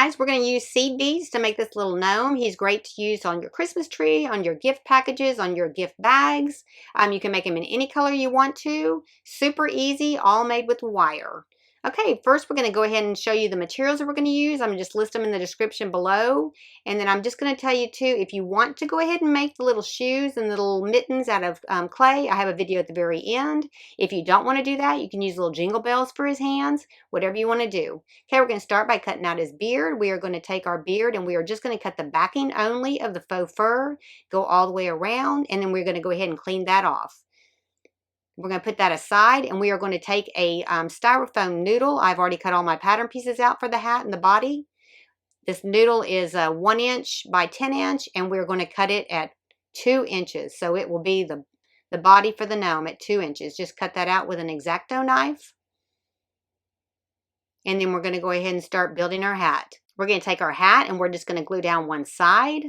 guys, we're going to use seed beads to make this little gnome. He's great to use on your Christmas tree, on your gift packages, on your gift bags. You can make him in any color you want to. Super easy, all made with wire. Okay, first we're going to go ahead and show you the materials that we're going to use. I'm going to just list them in the description below. And then I'm just going to tell you too, if you want to go ahead and make the little shoes and the little mittens out of clay, I have a video at the very end. If you don't want to do that, you can use little jingle bells for his hands, whatever you want to do. Okay, we're going to start by cutting out his beard. We are going to take our beard and we are just going to cut the backing only of the faux fur, go all the way around, and then we're going to go ahead and clean that off. We're going to put that aside, and we are going to take a styrofoam noodle. I've already cut all my pattern pieces out for the hat and the body. This noodle is 1 inch by 10 inch, and we're going to cut it at 2 inches. So it will be the body for the gnome at 2 inches. Just cut that out with an X-Acto knife. And then we're going to go ahead and start building our hat. We're going to take our hat, and we're just going to glue down one side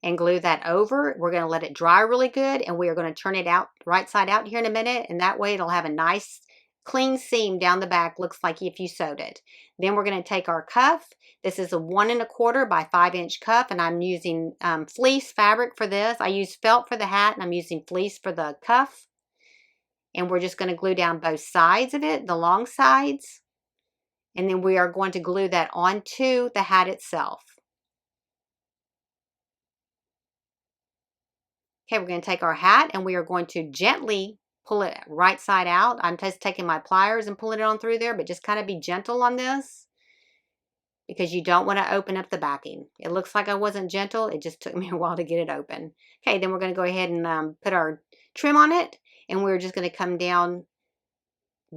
and glue that over. We're going to let it dry really good, and we are going to turn it out right side out here in a minute, and that way it'll have a nice clean seam down the back, looks like if you sewed it. Then we're going to take our cuff. This is a 1 1/4 by 5 inch cuff, and I'm using fleece fabric for this. I use felt for the hat, and I'm using fleece for the cuff. And we're just going to glue down both sides of it, the long sides, and then we are going to glue that onto the hat itself. Okay, we're going to take our hat and we are going to gently pull it right side out. I'm just taking my pliers and pulling it on through there, but just kind of be gentle on this because you don't want to open up the backing. It looks like I wasn't gentle. It just took me a while to get it open. Okay, then we're going to go ahead and put our trim on it, and we're just going to come down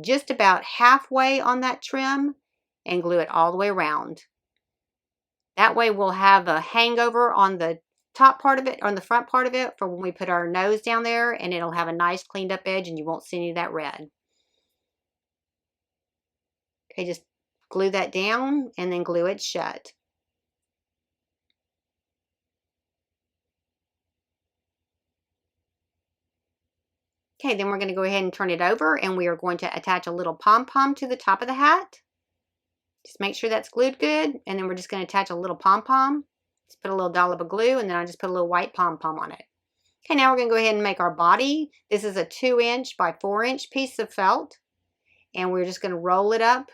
just about halfway on that trim and glue it all the way around. That way we'll have a hangover on the top part of it, on the front part of it, for when we put our nose down there, and it'll have a nice cleaned up edge and you won't see any of that red. Okay, just glue that down and then glue it shut. Okay, then we're going to go ahead and turn it over, and we are going to attach a little pom-pom to the top of the hat. Just make sure that's glued good, and then we're just going to attach a little pom-pom. Just put a little dollop of glue, and then I just put a little white pom-pom on it. Okay, now we're going to go ahead and make our body. This is a 2 inch by 4 inch piece of felt, and we're just going to roll it up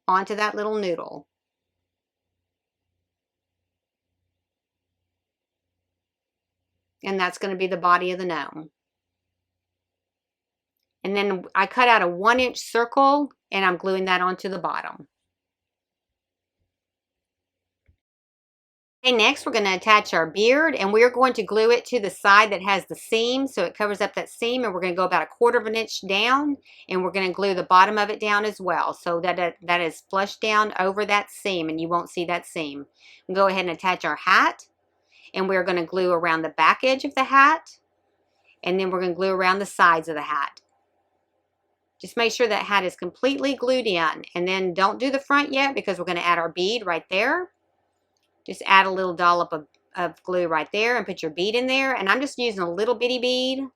onto that little noodle. And that's going to be the body of the gnome. And then I cut out a 1 inch circle, and I'm gluing that onto the bottom. Okay, next we're going to attach our beard, and we're going to glue it to the side that has the seam, so it covers up that seam, and we're going to go about 1/4 inch down, and we're going to glue the bottom of it down as well, so that that is flush down over that seam, and you won't see that seam. We'll go ahead and attach our hat, and we're going to glue around the back edge of the hat, and then we're going to glue around the sides of the hat. Just make sure that hat is completely glued in, and then don't do the front yet because we're going to add our bead right there. Just add a little dollop of glue right there and put your bead in there. And I'm just using a little bitty bead.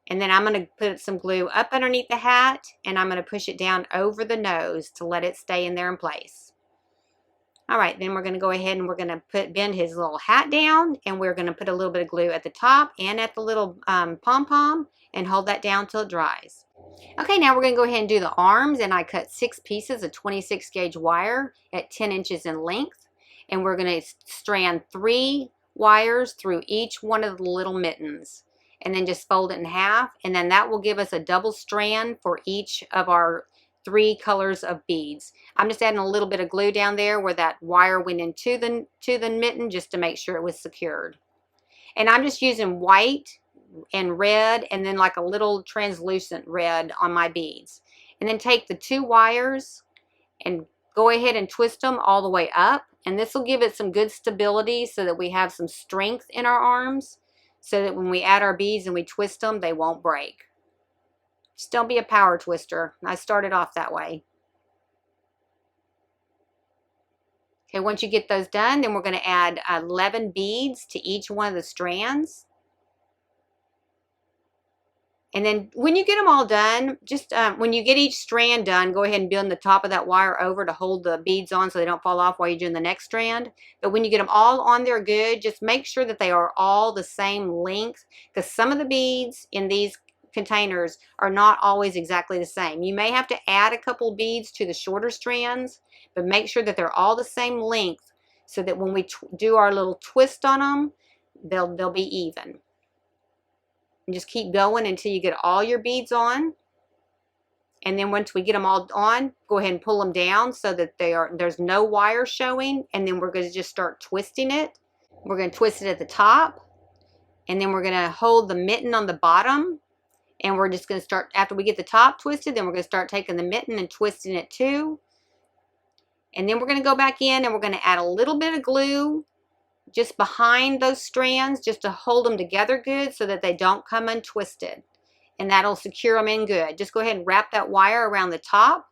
And then I'm going to put some glue up underneath the hat, and I'm going to push it down over the nose to let it stay in there in place. All right, then we're going to go ahead and we're going to bend his little hat down, and we're going to put a little bit of glue at the top and at the little pom-pom and hold that down till it dries. Okay, now we're going to go ahead and do the arms, and I cut 6 pieces of 26 gauge wire at 10 inches in length. And we're going to strand 3 wires through each one of the little mittens, and then just fold it in half, and then that will give us a double strand for each of our 3 colors of beads. I'm just adding a little bit of glue down there where that wire went into the mitten, just to make sure it was secured. And I'm just using white and red, and then like a little translucent red on my beads. And then take the 2 wires and go ahead and twist them all the way up, and this will give it some good stability so that we have some strength in our arms, so that when we add our beads and we twist them, they won't break. Just don't be a power twister. I started off that way. Okay, once you get those done, then we're going to add 11 beads to each one of the strands. And then when you get them all done, just when you get each strand done, go ahead and bend the top of that wire over to hold the beads on so they don't fall off while you're doing the next strand. But when you get them all on there good, just make sure that they are all the same length, because some of the beads in these containers are not always exactly the same. You may have to add a couple beads to the shorter strands, but make sure that they're all the same length so that when we do our little twist on them, they'll be even. And just keep going until you get all your beads on. And then once we get them all on, go ahead and pull them down so that there's no wire showing. And then we're going to just start twisting it. We're going to twist it at the top. And then we're going to hold the mitten on the bottom. And we're just going to start, after we get the top twisted, then we're going to start taking the mitten and twisting it too. And then we're going to go back in and we're going to add a little bit of glue just behind those strands, just to hold them together good so that they don't come untwisted. And that'll secure them in good. Just go ahead and wrap that wire around the top.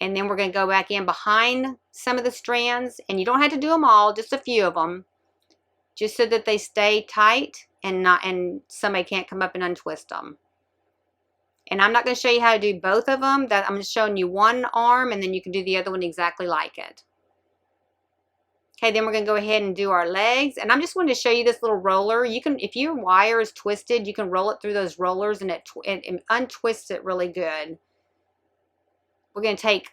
And then we're going to go back in behind some of the strands. And you don't have to do them all, just a few of them. Just so that they stay tight and somebody can't come up and untwist them. And I'm not going to show you how to do both of them. I'm just showing you one arm, and then you can do the other one exactly like it. Okay, then we're going to go ahead and do our legs. And I'm just wanting to show you this little roller. You can, if your wire is twisted, you can roll it through those rollers and it untwists it really good. We're going to take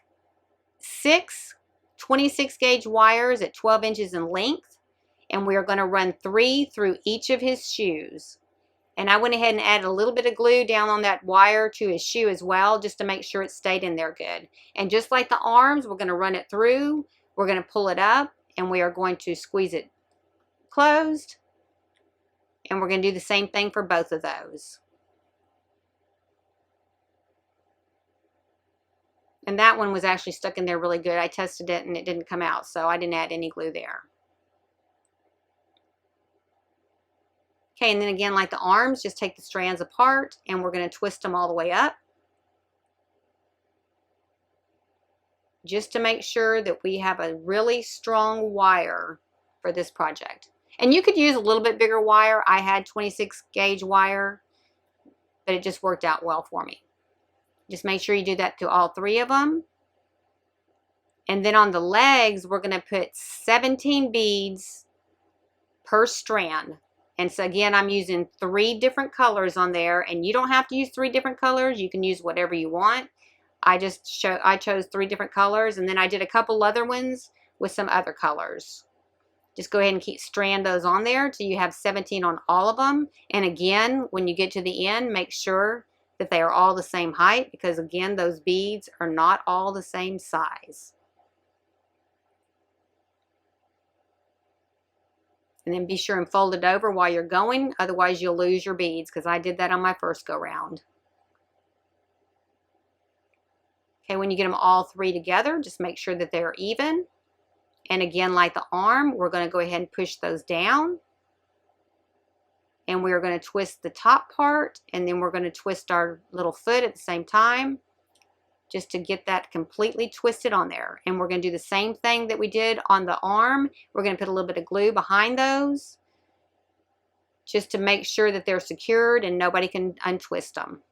6 26 gauge wires at 12 inches in length. And we are going to run 3 through each of his shoes. And I went ahead and added a little bit of glue down on that wire to his shoe as well, just to make sure it stayed in there good. And just like the arms, we're going to run it through. We're going to pull it up. And we are going to squeeze it closed. And we're going to do the same thing for both of those. And that one was actually stuck in there really good. I tested it and it didn't come out, so I didn't add any glue there. Okay, and then again, like the arms, just take the strands apart and we're going to twist them all the way up. Just to make sure that we have a really strong wire for this project. And you could use a little bit bigger wire. I had 26 gauge wire, but it just worked out well for me. Just make sure you do that to all 3 of them. And then on the legs, we're going to put 17 beads per strand. And so again, I'm using 3 different colors on there, and you don't have to use 3 different colors. You can use whatever you want. I chose 3 different colors, and then I did a couple other ones with some other colors. Just go ahead and strand those on there till you have 17 on all of them. And again, when you get to the end, make sure that they are all the same height, because again, those beads are not all the same size. And then be sure and fold it over while you're going, otherwise you'll lose your beads, because I did that on my first go round. Okay, when you get them all 3 together, just make sure that they're even. And again, like the arm, we're going to go ahead and push those down. And we're going to twist the top part, and then we're going to twist our little foot at the same time, just to get that completely twisted on there. And we're going to do the same thing that we did on the arm. We're going to put a little bit of glue behind those, just to make sure that they're secured and nobody can untwist them.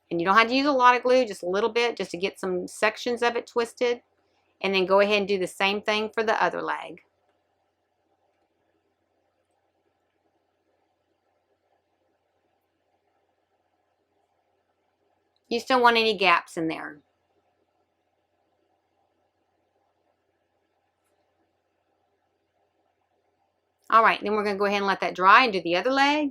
And you don't have to use a lot of glue, just a little bit, just to get some sections of it twisted. And then go ahead and do the same thing for the other leg. You just don't want any gaps in there. All right, then we're going to go ahead and let that dry and do the other leg.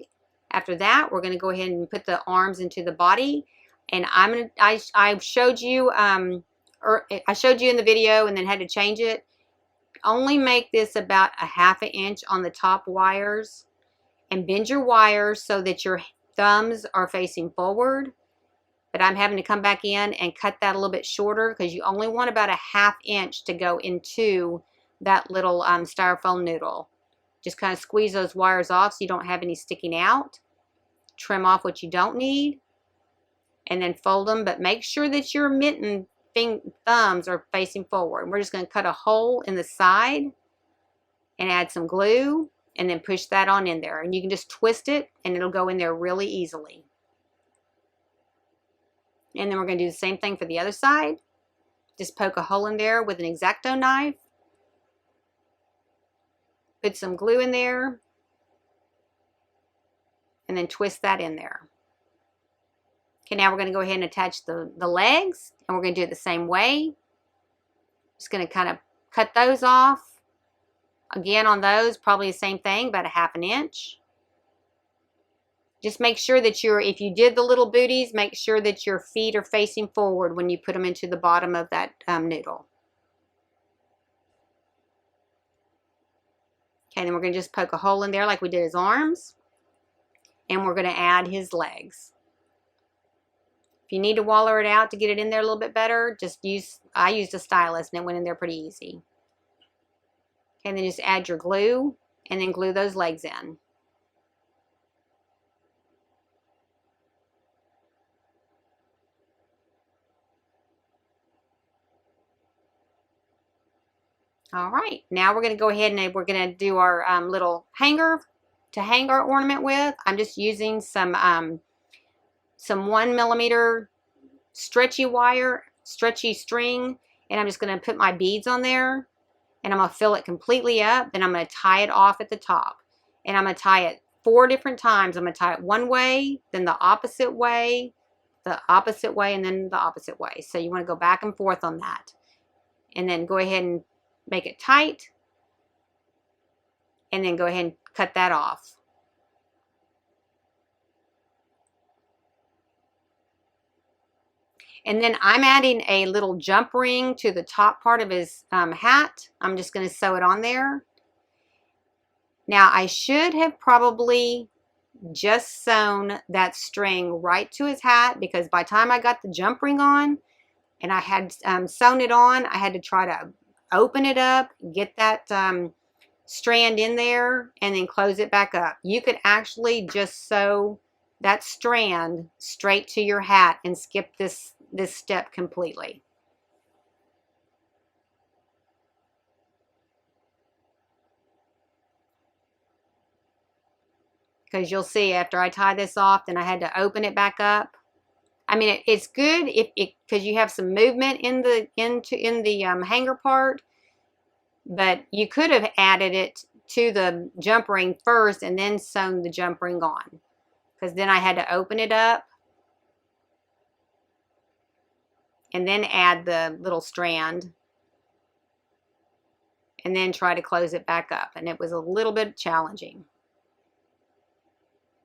After that, we're going to go ahead and put the arms into the body. And I showed you I showed you in the video and then had to change it. Only make this about a ½ inch on the top wires, and bend your wires so that your thumbs are facing forward. But I'm having to come back in and cut that a little bit shorter, because you only want about a ½ inch to go into that little styrofoam noodle. Just kind of squeeze those wires off so you don't have any sticking out. Trim off what you don't need, and then fold them, but make sure that your mitten thumbs are facing forward. We're just going to cut a hole in the side and add some glue, and then push that on in there. And you can just twist it and it'll go in there really easily. And then we're going to do the same thing for the other side. Just poke a hole in there with an X-Acto knife. Put some glue in there. And then twist that in there. Okay, now we're going to go ahead and attach the legs. And we're going to do it the same way. Just going to kind of cut those off. Again, on those, probably the same thing, about a ½ inch. Just make sure that if you did the little booties, make sure that your feet are facing forward when you put them into the bottom of that noodle. Okay, then we're going to just poke a hole in there like we did his arms. And we're going to add his legs. If you need to waller it out to get it in there a little bit better, I used a stylus and it went in there pretty easy. Okay, and then just add your glue and then glue those legs in. All right, now we're going to go ahead and we're going to do our little hanger to hang our ornament with. I'm just using some 1mm stretchy string, and I'm just going to put my beads on there, and I'm going to fill it completely up, and I'm going to tie it off at the top. And I'm going to tie it 4 different times. I'm going to tie it one way, then the opposite way, and then the opposite way. So you want to go back and forth on that. And then go ahead and make it tight, and then go ahead and cut that off. And then I'm adding a little jump ring to the top part of his hat. I'm just going to sew it on there. Now I should have probably just sewn that string right to his hat, because by the time I got the jump ring on and I had sewn it on, I had to try to open it up, get that strand in there, and then close it back up. You could actually just sew that strand straight to your hat and skip this step completely. Because you'll see after I tie this off, then I had to open it back up. I mean, it's good because you have some movement in the hanger part, but you could have added it to the jump ring first and then sewn the jump ring on, because then I had to open it up and then add the little strand and then try to close it back up, and it was a little bit challenging.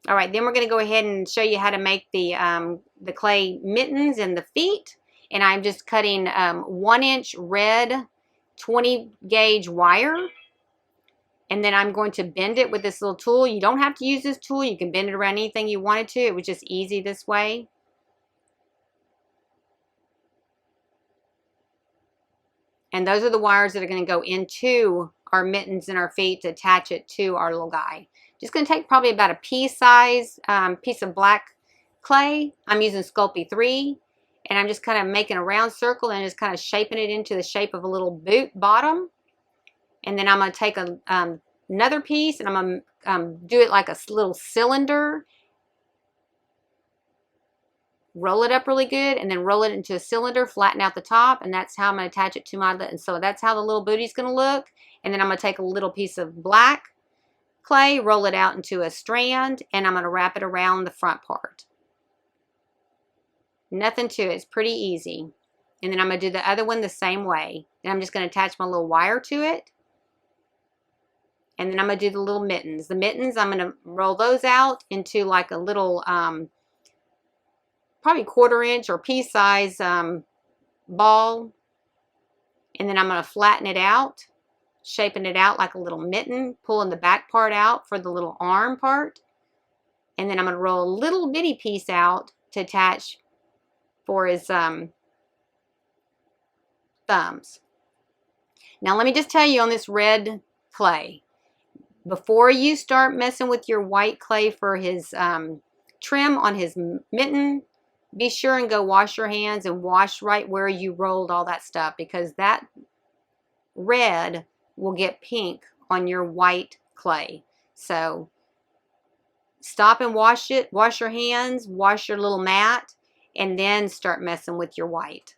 All right, then we're going to go ahead and show you how to make the clay mittens and the feet. And I'm just cutting 1-inch red 20 gauge wire. And then I'm going to bend it with this little tool. You don't have to use this tool. You can bend it around anything you wanted to. It was just easy this way. And those are the wires that are going to go into our mittens and our feet to attach it to our little guy. Just going to take probably about a pea size piece of black clay. I'm using Sculpey 3, and I'm just kind of making a round circle and just kind of shaping it into the shape of a little boot bottom. And then I'm going to take another piece, and I'm going to do it like a little cylinder. Roll it up really good, and then roll it into a cylinder, flatten out the top, and that's how I'm going to attach it to my, and so that's how the little booty's going to look. And then I'm going to take a little piece of black clay, roll it out into a strand, and I'm going to wrap it around the front part. Nothing to it. It's pretty easy. And then I'm going to do the other one the same way. And I'm just going to attach my little wire to it. And then I'm going to do the little mittens. The mittens, I'm going to roll those out into like a little probably 1/4 inch or pea size ball. And then I'm going to flatten it out, shaping it out like a little mitten, pulling the back part out for the little arm part. And then I'm going to roll a little bitty piece out to attach for his thumbs. Now let me just tell you on this red clay, before you start messing with your white clay for his trim on his mitten, be sure and go wash your hands and wash right where you rolled all that stuff, because that red will get pink on your white clay. So stop and wash it. Wash your hands. Wash your little mat. And then start messing with your white.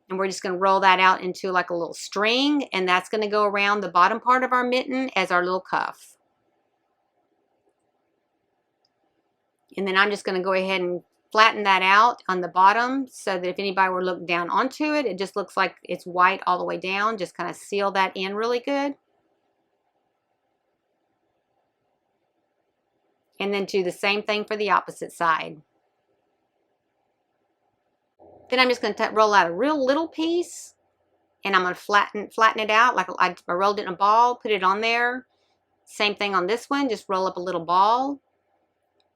And we're just going to roll that out into like a little string. And that's going to go around the bottom part of our mitten as our little cuff. And then I'm just going to go ahead and flatten that out on the bottom so that if anybody were to look down onto it, it just looks like it's white all the way down. Just kind of seal that in really good. And then do the same thing for the opposite side. Then I'm just going to roll out a real little piece, and I'm going to flatten it out like I rolled it in a ball, put it on there. Same thing on this one, just roll up a little ball,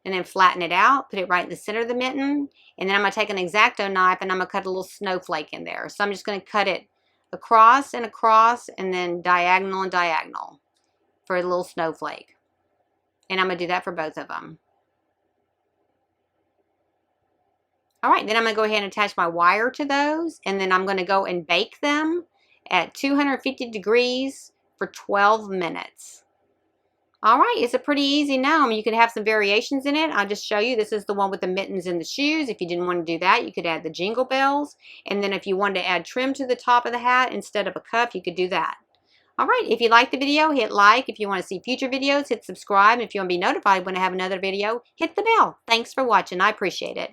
and then flatten it out, put it right in the center of the mitten, and then I'm going to take an X-Acto knife and I'm going to cut a little snowflake in there. So I'm just going to cut it across and across, and then diagonal and diagonal for a little snowflake. And I'm going to do that for both of them. All right, then I'm going to go ahead and attach my wire to those, and then I'm going to go and bake them at 250 degrees for 12 minutes. All right, it's a pretty easy gnome. You could have some variations in it. I'll just show you. This is the one with the mittens and the shoes. If you didn't want to do that, you could add the jingle bells. And then if you wanted to add trim to the top of the hat instead of a cuff, you could do that. All right, if you liked the video, hit like. If you want to see future videos, hit subscribe. If you want to be notified when I have another video, hit the bell. Thanks for watching. I appreciate it.